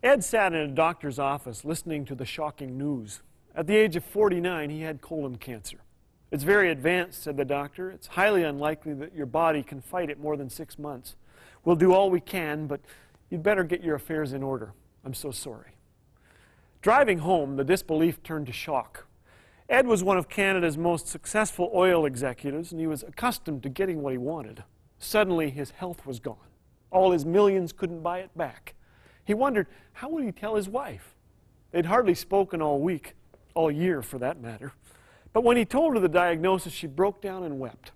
Ed sat in a doctor's office listening to the shocking news. At the age of 49, he had colon cancer. "It's very advanced," said the doctor. "It's highly unlikely that your body can fight it more than 6 months. We'll do all we can, but you'd better get your affairs in order. I'm so sorry." Driving home, the disbelief turned to shock. Ed was one of Canada's most successful oil executives, and he was accustomed to getting what he wanted. Suddenly, his health was gone. All his millions couldn't buy it back. He wondered, how would he tell his wife? They'd hardly spoken all week, all year for that matter. But when he told her the diagnosis, she broke down and wept.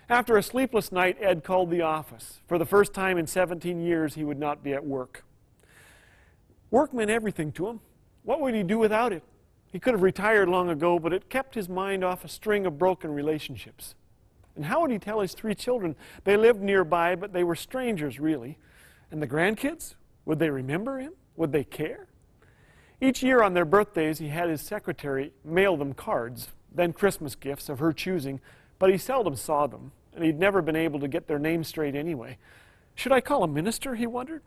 After a sleepless night, Ed called the office. For the first time in 17 years, he would not be at work. Work meant everything to him. What would he do without it? He could have retired long ago, but it kept his mind off a string of broken relationships. And how would he tell his 3 children? They lived nearby, but they were strangers, really. And the grandkids? Would they remember him? Would they care? Each year on their birthdays, he had his secretary mail them cards, then Christmas gifts of her choosing, but he seldom saw them, and he'd never been able to get their names straight anyway. Should I call a minister, he wondered?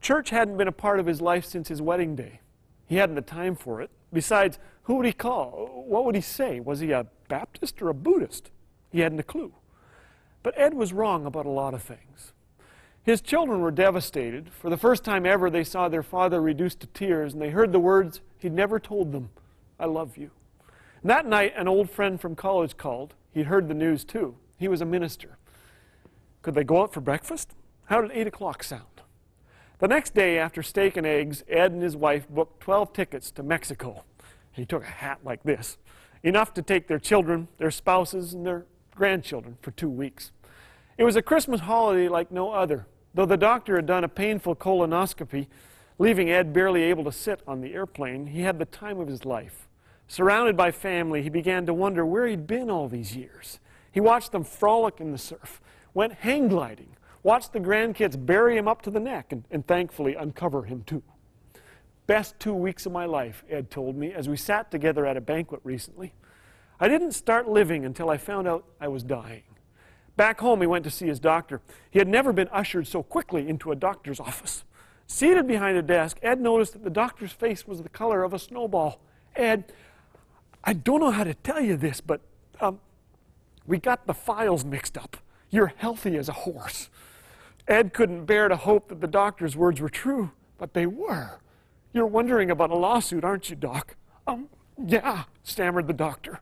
Church hadn't been a part of his life since his wedding day. He hadn't the time for it. Besides, who would he call? What would he say? Was he a Baptist or a Buddhist? He hadn't a clue. But Ed was wrong about a lot of things. His children were devastated. For the first time ever, they saw their father reduced to tears, and they heard the words he'd never told them, "I love you." And that night, an old friend from college called. He'd heard the news, too. He was a minister. Could they go out for breakfast? How did 8 o'clock sound? The next day, after steak and eggs, Ed and his wife booked 12 tickets to Mexico. He took a hat like this, enough to take their children, their spouses, and their grandchildren for 2 weeks. It was a Christmas holiday like no other. Though the doctor had done a painful colonoscopy, leaving Ed barely able to sit on the airplane, he had the time of his life. Surrounded by family, he began to wonder where he'd been all these years. He watched them frolic in the surf, went hang gliding, watched the grandkids bury him up to the neck, and thankfully uncover him too. "Best 2 weeks of my life," Ed told me, as we sat together at a banquet recently. "I didn't start living until I found out I was dying." Back home, he went to see his doctor. He had never been ushered so quickly into a doctor's office. Seated behind a desk, Ed noticed that the doctor's face was the color of a snowball. "Ed, I don't know how to tell you this, but we got the files mixed up. You're healthy as a horse." Ed couldn't bear to hope that the doctor's words were true, but they were. "You're wondering about a lawsuit, aren't you, Doc?" Yeah," stammered the doctor.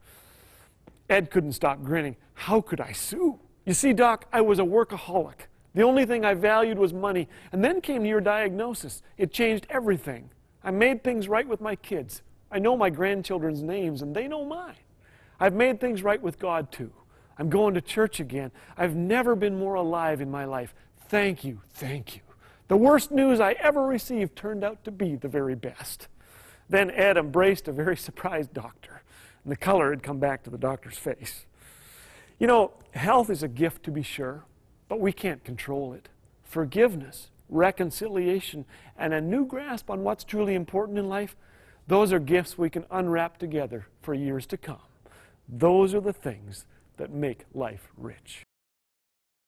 Ed couldn't stop grinning. How could I sue? "You see, Doc, I was a workaholic. The only thing I valued was money. And then came your diagnosis. It changed everything. I made things right with my kids. I know my grandchildren's names, and they know mine. I've made things right with God, too. I'm going to church again. I've never been more alive in my life. Thank you, thank you. The worst news I ever received turned out to be the very best." Then Ed embraced a very surprised doctor, and the color had come back to the doctor's face. You know, health is a gift to be sure, but we can't control it. Forgiveness, reconciliation, and a new grasp on what's truly important in life, those are gifts we can unwrap together for years to come. Those are the things that make life rich.